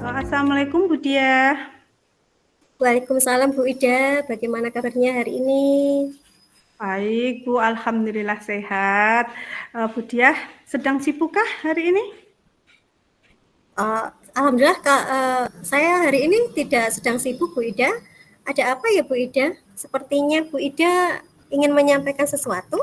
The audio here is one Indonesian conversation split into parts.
Assalamualaikum Bu Diah. Waalaikumsalam Bu Ida, bagaimana kabarnya hari ini? Baik Bu, Alhamdulillah sehat. Bu Diah sedang sipukkah hari ini? Alhamdulillah Kak, saya hari ini tidak sedang sibuk Bu Ida. Ada apa ya Bu Ida? Sepertinya Bu Ida ingin menyampaikan sesuatu.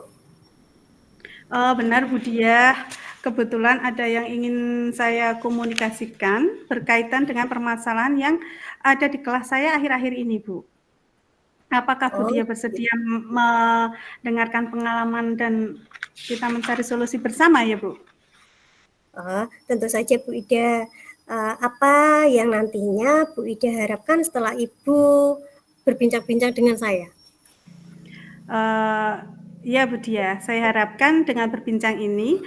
Benar Bu Diah, kebetulan ada yang ingin saya komunikasikan berkaitan dengan permasalahan yang ada di kelas saya akhir-akhir ini Bu. Apakah Bu Oh, Diah bersedia mendengarkan pengalaman dan kita mencari solusi bersama ya Bu? tentu saja Bu Ida. Apa yang nantinya Bu Ida harapkan setelah Ibu berbincang-bincang dengan saya? Uh, ya Bu Dia, saya harapkan dengan berbincang ini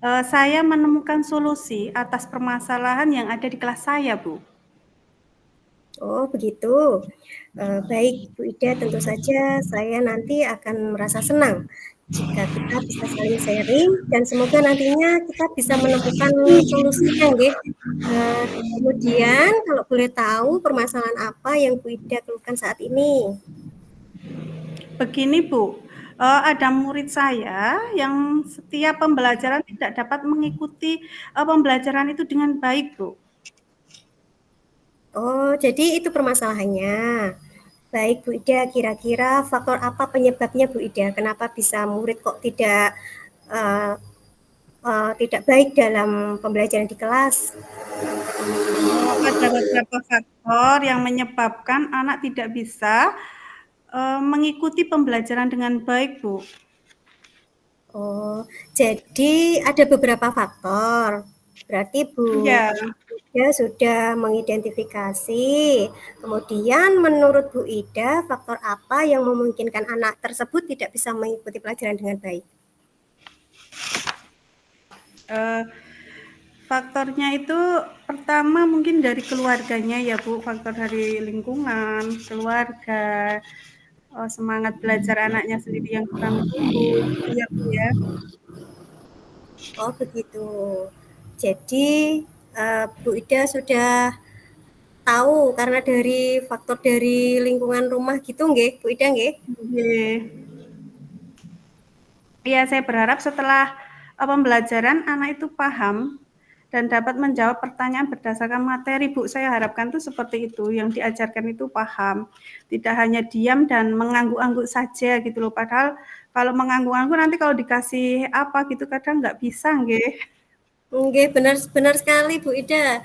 saya menemukan solusi atas permasalahan yang ada di kelas saya, Bu. Oh, begitu. Baik, Bu Ida, tentu saja saya nanti akan merasa senang jika kita bisa saling sharing dan semoga nantinya kita bisa menemukan solusinya, nggih. Kemudian kalau boleh tahu permasalahan apa yang Bu Ida keluhkan saat ini? Begini, Bu, ada murid saya yang setiap pembelajaran tidak dapat mengikuti pembelajaran itu dengan baik, Bu. Oh, jadi itu permasalahannya. Baik, Bu Ida, kira-kira faktor apa penyebabnya, Bu Ida? Kenapa bisa murid kok eh, tidak baik dalam pembelajaran di kelas? Ada beberapa faktor yang menyebabkan anak tidak bisa mengikuti pembelajaran dengan baik, Bu. Oh, jadi ada beberapa faktor. Berarti Bu Ya, Ida sudah mengidentifikasi. Kemudian menurut Bu Ida, faktor apa yang memungkinkan anak tersebut tidak bisa mengikuti pelajaran dengan baik? eh, faktornya itu pertama mungkin dari keluarganya ya Bu, faktor dari lingkungan, keluarga, semangat belajar anaknya sendiri yang kurang tumbuh, gitu ya Bu ya. Oh, begitu. Jadi Bu Ida sudah tahu karena dari faktor dari lingkungan rumah gitu nggih, Bu Ida nggih? Oke. Iya, saya berharap setelah pembelajaran anak itu paham dan dapat menjawab pertanyaan berdasarkan materi, Bu. Saya harapkan tuh seperti itu, yang diajarkan itu paham, tidak hanya diam dan mengangguk-angguk saja gitu loh. Padahal kalau mengangguk-angguk nanti kalau dikasih apa gitu kadang nggak bisa, nggih. Nggih, benar benar sekali Bu Ida.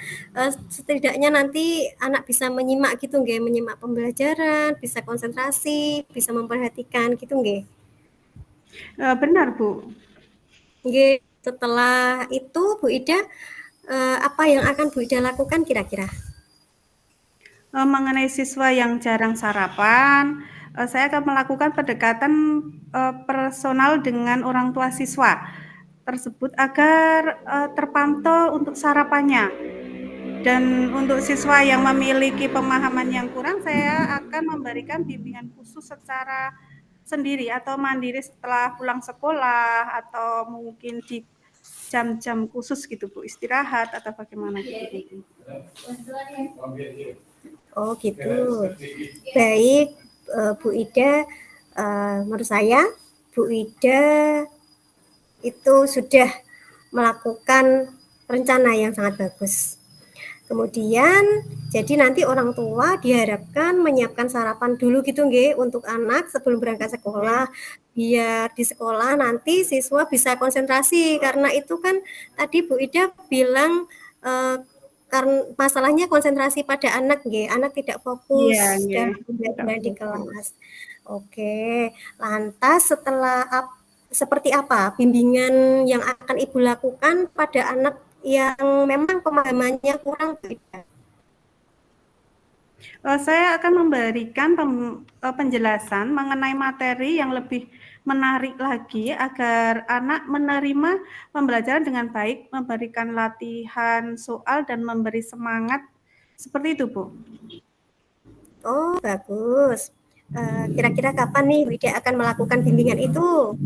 Setidaknya nanti anak bisa menyimak gitu nggih, menyimak pembelajaran, bisa konsentrasi, bisa memperhatikan gitu nggih. Benar, Bu. Nggih, setelah itu Bu Ida, apa yang akan Bu Ida lakukan kira-kira? Mengenai siswa yang jarang sarapan, saya akan melakukan pendekatan personal dengan orang tua siswa tersebut agar terpantau untuk sarapannya. Dan untuk siswa yang memiliki pemahaman yang kurang, saya akan memberikan bimbingan khusus secara sendiri atau mandiri setelah pulang sekolah atau mungkin di jam-jam khusus gitu Bu, istirahat atau bagaimana gitu. Oh gitu. Baik, Bu Ida, menurut saya Bu Ida itu sudah melakukan rencana yang sangat bagus. Kemudian jadi nanti orang tua diharapkan menyiapkan sarapan dulu gitu nggih untuk anak sebelum berangkat sekolah biar di sekolah nanti siswa bisa konsentrasi karena itu kan tadi Bu Ida bilang karena masalahnya konsentrasi pada anak nggih, anak tidak Iya, fokus nggih, dalam tidak pembelajaran di fokus. kelas. Oke, lantas setelah seperti apa bimbingan yang akan Ibu lakukan pada anak yang memang pemahamannya kurang beda? Saya akan memberikan penjelasan mengenai materi yang lebih menarik lagi agar anak menerima pembelajaran dengan baik, memberikan latihan soal dan memberi semangat, seperti itu, Bu. Oh, bagus. Kira-kira kapan nih Wida akan melakukan bimbingan itu?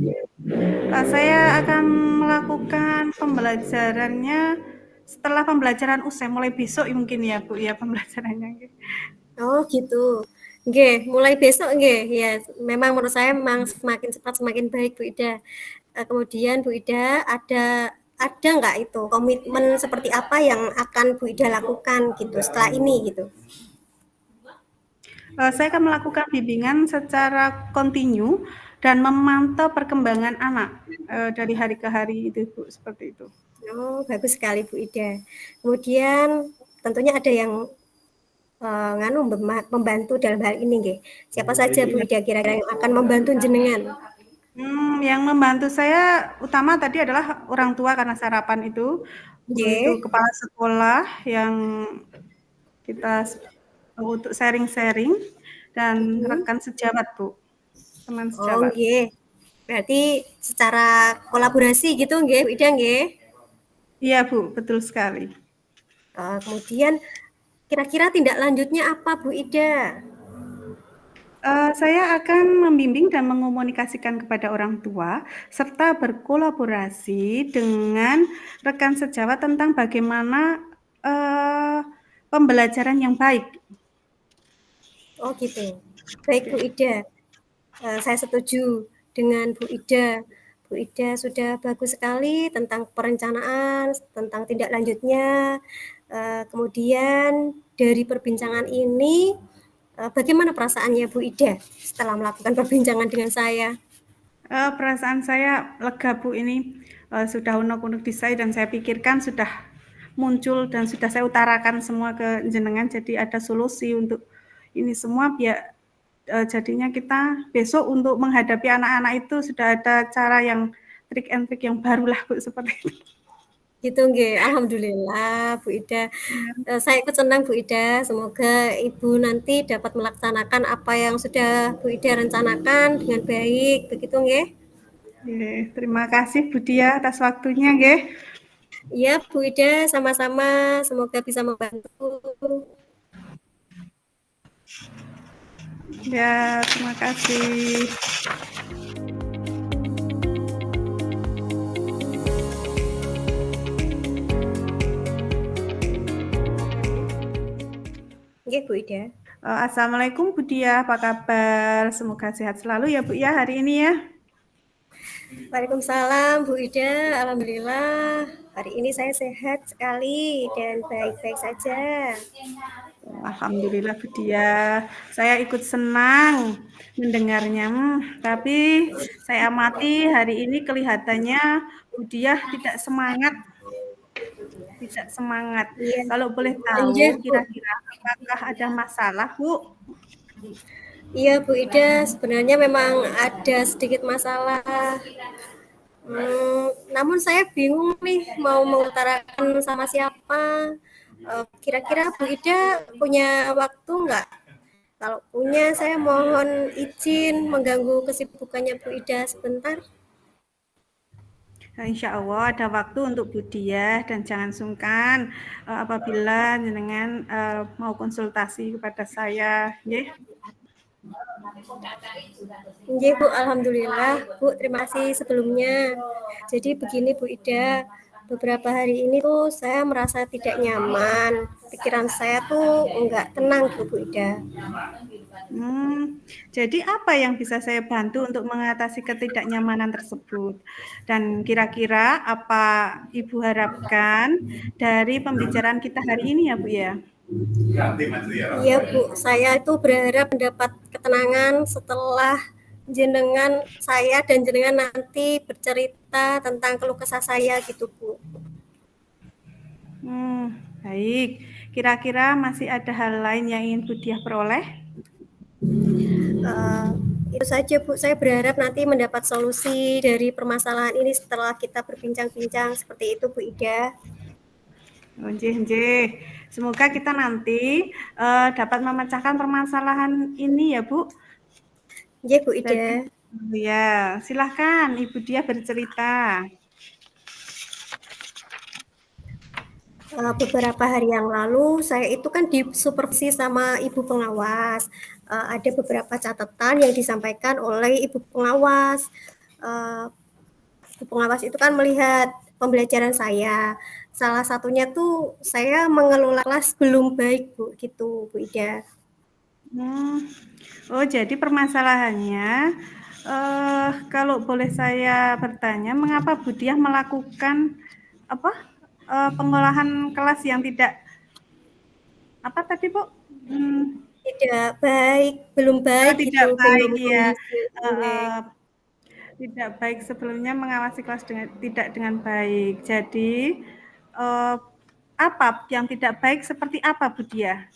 Saya akan melakukan pembelajarannya setelah pembelajaran usai mulai besok mungkin ya Bu ya pembelajarannya. Oh gitu. Nggih, mulai besok nggih. Ya, memang menurut saya memang semakin cepat semakin baik Bu Ida. Kemudian Bu Ida ada nggak itu komitmen seperti apa yang akan Bu Ida lakukan gitu setelah ini gitu? Saya akan melakukan bimbingan secara kontinu dan memantau perkembangan anak dari hari ke hari itu Bu, seperti itu. Oh, bagus sekali Bu Ida. Kemudian tentunya ada yang membantu dalam hal ini nggih. Siapa saja Bu Ida kira-kira yang akan membantu jenengan? Yang membantu saya utama tadi adalah orang tua karena sarapan itu Nggih. kepala sekolah yang kita untuk sharing-sharing dan Mhm. rekan sejawat Bu, teman Oh sejawat. nggih. Berarti secara kolaborasi gitu nggih, Bu Ida nggih? Iya Bu, betul sekali. Kemudian kira-kira tindak lanjutnya apa Bu Ida? Saya akan membimbing dan mengomunikasikan kepada orang tua, serta berkolaborasi dengan rekan sejawat tentang bagaimana pembelajaran yang baik. Oh gitu. Baik Bu Ida, saya setuju dengan Bu Ida. Bu Ida sudah bagus sekali tentang perencanaan, tentang tindak lanjutnya. Kemudian dari perbincangan ini, bagaimana perasaannya Bu Ida setelah melakukan perbincangan dengan saya? Perasaan saya lega Bu ini sudah unek-unek di saya dan saya pikirkan sudah muncul dan sudah saya utarakan semua ke jenengan jadi ada solusi untuk ini semua biar jadinya kita besok untuk menghadapi anak-anak itu sudah ada cara yang trik and trik yang barulah Bu seperti itu. Gitu nggih, alhamdulillah Bu Ida. Ya, Saya ikut senang Bu Ida, semoga Ibu nanti dapat melaksanakan apa yang sudah Bu Ida rencanakan dengan baik, begitu nggih? terima kasih Bu Dia atas waktunya nggih. Iya Bu Ida, sama-sama, semoga bisa membantu. Ya, terima kasih. Nggih Bu Ida. Assalamualaikum Bu Dia, apa kabar? Semoga sehat selalu ya Bu ya hari ini ya. Waalaikumsalam Bu Ida, alhamdulillah hari ini saya sehat sekali dan baik-baik saja. Alhamdulillah Bu Dia, saya ikut senang mendengarnya. Tapi saya amati hari ini kelihatannya Bu Dia tidak semangat, tidak semangat. Iya, Kalau boleh iya tahu Bu. kira-kira apakah ada masalah Bu? Iya Bu Ida, sebenarnya memang ada sedikit masalah. Namun saya bingung nih mau mengutarakan sama siapa. Kira-kira Bu Ida punya waktu nggak? Kalau punya, saya mohon izin mengganggu kesibukannya Bu Ida sebentar. Nah, insya Allah ada waktu untuk Bu Dia dan jangan sungkan apabila jenengan mau konsultasi kepada saya, ya. Nggih Bu, alhamdulillah. Bu, terima kasih sebelumnya. Jadi begini Bu Ida, beberapa hari ini tuh saya merasa tidak nyaman. Pikiran saya tuh enggak tenang Bu Ida. Jadi apa yang bisa saya bantu untuk mengatasi ketidaknyamanan tersebut? Dan kira-kira apa Ibu harapkan dari pembicaraan kita hari ini ya Bu ya? Iya Bu, saya itu berharap mendapat ketenangan setelah saya dan jenengan nanti bercerita tentang keluh kesah saya gitu Bu. Baik. Kira-kira masih ada hal lain yang ingin Bu Diah peroleh? Itu saja Bu, saya berharap nanti mendapat solusi dari permasalahan ini setelah kita berbincang-bincang seperti itu Bu Ida. Nggih. Semoga kita nanti dapat memecahkan permasalahan ini ya Bu. Nggih Bu Ida. Jadi ya, silahkan Ibu Diah bercerita. Beberapa hari yang lalu saya itu kan disupervisi sama ibu pengawas. Ada beberapa catatan yang disampaikan oleh ibu pengawas. Ibu pengawas itu kan melihat pembelajaran saya. Salah satunya tuh saya mengelola kelas belum baik, Bu, gitu, Bu Ida. Oh, jadi permasalahannya, kalau boleh saya bertanya, mengapa Bu Diah melakukan apa, pengolahan kelas yang tidak apa tadi, Bu? Tidak baik, belum baik Tidak gitu, baik, belum ya, kondisi heeh, tidak baik sebelumnya mengawasi kelas tidak dengan baik. Jadi, eee, apa yang tidak baik seperti apa, Bu Diah?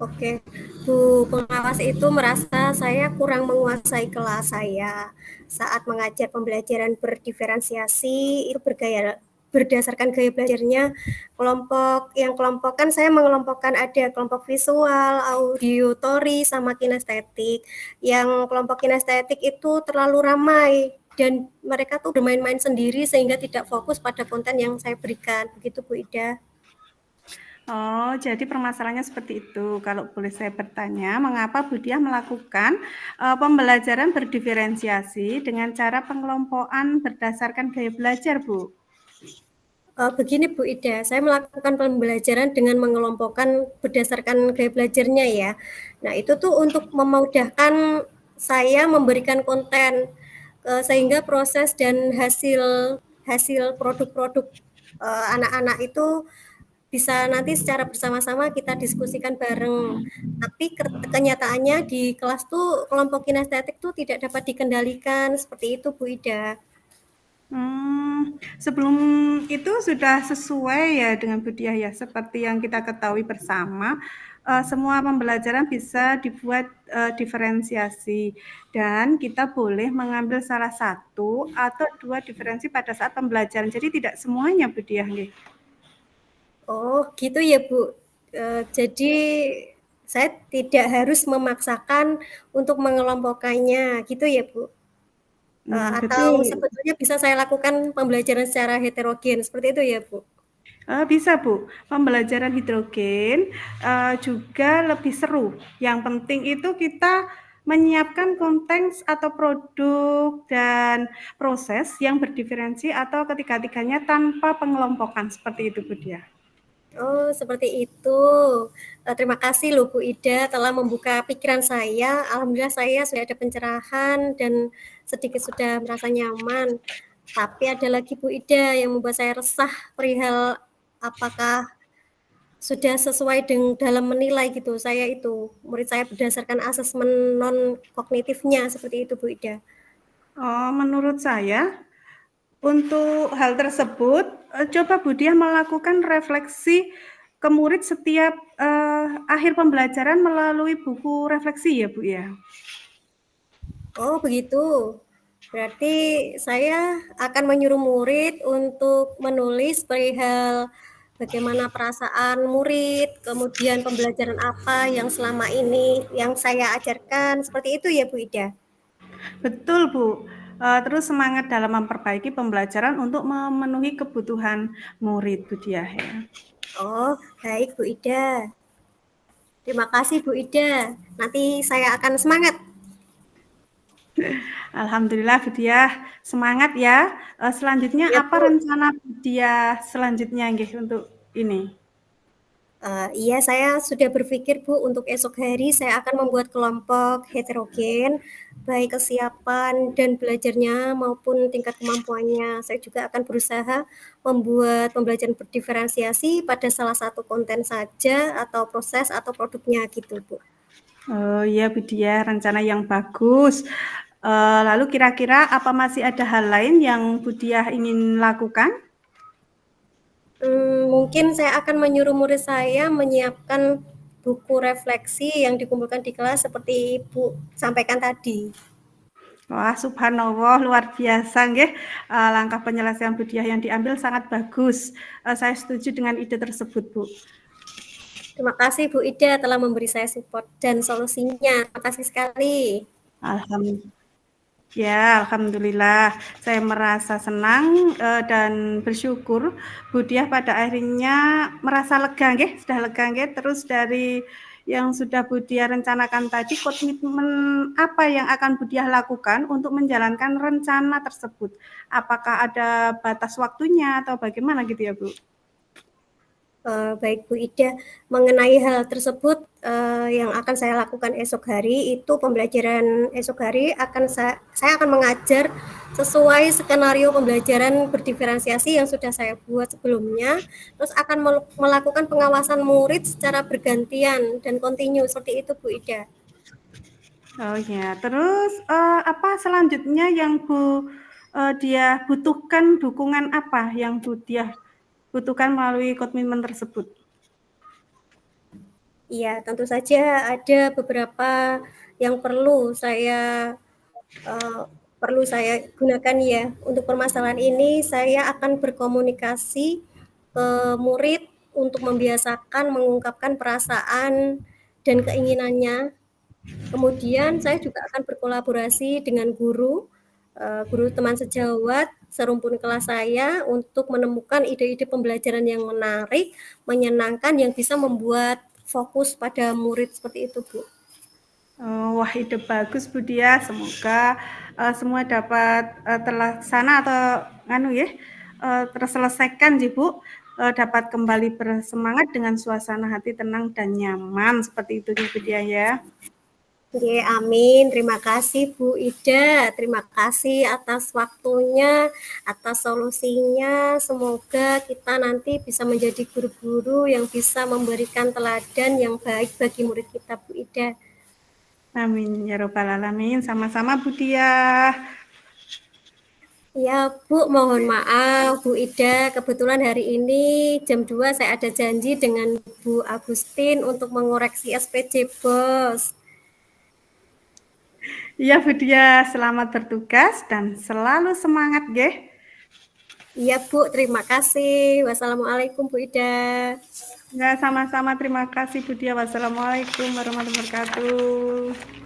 Oke, Bu pengawas itu merasa saya kurang menguasai kelas saya saat mengajar pembelajaran berdiferensiasi itu berdasarkan gaya belajarnya kelompok kan saya mengelompokkan ada kelompok visual, auditory sama kinestetik. Yang kelompok kinestetik itu terlalu ramai dan mereka tuh bermain-main sendiri sehingga tidak fokus pada konten yang saya berikan. Begitu Bu Ida. Oh, jadi permasalahannya seperti itu. Kalau boleh saya bertanya, mengapa Bu Diah melakukan, pembelajaran berdiferensiasi dengan cara pengelompokan berdasarkan gaya belajar, Bu? Begini Bu Ida, saya melakukan pembelajaran dengan mengelompokkan berdasarkan gaya belajarnya ya. Nah itu tuh untuk memudahkan saya memberikan konten sehingga proses dan hasil hasil produk-produk anak-anak itu bisa nanti secara bersama-sama kita diskusikan bareng. Tapi kenyataannya di kelas tuh kelompok kinestetik tuh tidak dapat dikendalikan seperti itu Bu Ida. Sebelum itu sudah sesuai ya dengan Bu Diah ya, seperti yang kita ketahui bersama, semua pembelajaran bisa dibuat, diferensiasi dan kita boleh mengambil salah satu atau 2 diferensi pada saat pembelajaran. Jadi tidak semuanya Bu Diah nggih. Oh, gitu ya, Bu. Jadi saya tidak harus memaksakan untuk mengelompokkannya, gitu ya, Bu? Atau Betul. sebetulnya bisa saya lakukan pembelajaran secara heterogen, seperti itu ya, Bu? Bisa, Bu. Pembelajaran hidrogen, juga lebih seru. Yang penting itu kita menyiapkan konteks atau produk dan proses yang berdiferensi atau ketiga-tiganya tanpa pengelompokan, seperti itu, Bu Diah. Oh, seperti itu. Terima kasih loh Bu Ida telah membuka pikiran saya. Alhamdulillah saya sudah ada pencerahan dan sedikit sudah merasa nyaman. Tapi ada lagi Bu Ida yang membuat saya resah perihal apakah sudah sesuai dengan dalam menilai gitu. Saya itu murid saya berdasarkan asesmen non kognitifnya seperti itu Bu Ida. Menurut saya, untuk hal tersebut, coba Bu Diah melakukan refleksi ke murid setiap, akhir pembelajaran melalui buku refleksi ya, Bu, ya? Oh begitu. Berarti saya akan menyuruh murid untuk menulis perihal bagaimana perasaan murid, kemudian pembelajaran apa yang selama ini yang saya ajarkan, seperti itu ya Bu Ida? Betul, Bu. Terus semangat dalam memperbaiki pembelajaran untuk memenuhi kebutuhan murid, Bu Diah, ya. Oh, baik Bu Ida. Terima kasih Bu Ida. Nanti saya akan semangat. Alhamdulillah, Bu Diah, semangat ya. Selanjutnya Ya apa Bu. rencana Bu Diah selanjutnya nggih untuk ini? Iya, saya sudah berpikir Bu, untuk esok hari saya akan membuat kelompok heterogen, baik kesiapan dan belajarnya maupun tingkat kemampuannya. Saya juga akan berusaha membuat pembelajaran berdiferensiasi pada salah satu konten saja atau proses atau produknya gitu Bu. Oh iya, Bu Diah, rencana yang bagus. Lalu kira-kira apa masih ada hal lain yang Bu Diah ingin lakukan? Mungkin saya akan menyuruh murid saya menyiapkan buku refleksi yang dikumpulkan di kelas seperti Ibu sampaikan tadi. Wah, subhanallah, luar biasa nggih, langkah penyelesaian Bu Diah yang diambil sangat bagus. Saya setuju dengan ide tersebut, Bu. Terima kasih Bu Ida telah memberi saya support dan solusinya. Terima kasih sekali. Alhamdulillah. Ya, alhamdulillah. Saya merasa senang, dan bersyukur Bu Diah pada akhirnya merasa lega nggih, sudah lega nggih. Terus dari yang sudah Bu Diah rencanakan tadi, komitmen apa yang akan Bu Diah lakukan untuk menjalankan rencana tersebut? Apakah ada batas waktunya atau bagaimana gitu ya, Bu? Baik Bu Ida, mengenai hal tersebut yang akan saya lakukan esok hari itu pembelajaran esok hari akan saya akan mengajar sesuai skenario pembelajaran berdiferensiasi yang sudah saya buat sebelumnya, terus akan melakukan pengawasan murid secara bergantian dan kontinu seperti itu Bu Ida. Oh ya, terus apa selanjutnya yang dia butuhkan dukungan apa yang dia butuhkan melalui komitmen tersebut? Iya, tentu saja ada beberapa yang perlu saya gunakan ya. Untuk permasalahan ini saya akan berkomunikasi ke murid untuk membiasakan mengungkapkan perasaan dan keinginannya. Kemudian saya juga akan berkolaborasi dengan guru teman sejawat serumpun kelas saya untuk menemukan ide-ide pembelajaran yang menarik, menyenangkan, yang bisa membuat fokus pada murid seperti itu, Bu. Wah, ide bagus Bu Dia. Semoga semua dapat terlaksana atau terselesaikan sih Bu. Dapat kembali bersemangat dengan suasana hati tenang dan nyaman seperti itu Bu Dia ya. Oke, amin. Terima kasih Bu Ida. Terima kasih atas waktunya, atas solusinya. Semoga kita nanti bisa menjadi guru-guru yang bisa memberikan teladan yang baik bagi murid kita, Bu Ida. Amin ya robbal alamin. Sama-sama Bu Dia. Ya Bu, mohon maaf Bu Ida, kebetulan hari ini jam 2 saya ada janji dengan Bu Agustin untuk mengoreksi SPJ Bos. Iya Bu Dia, selamat bertugas dan selalu semangat nggih. Iya Bu, terima kasih. Wassalamualaikum Bu Ida. Ya, sama-sama terima kasih Bu Dia. Wassalamualaikum warahmatullahi wabarakatuh.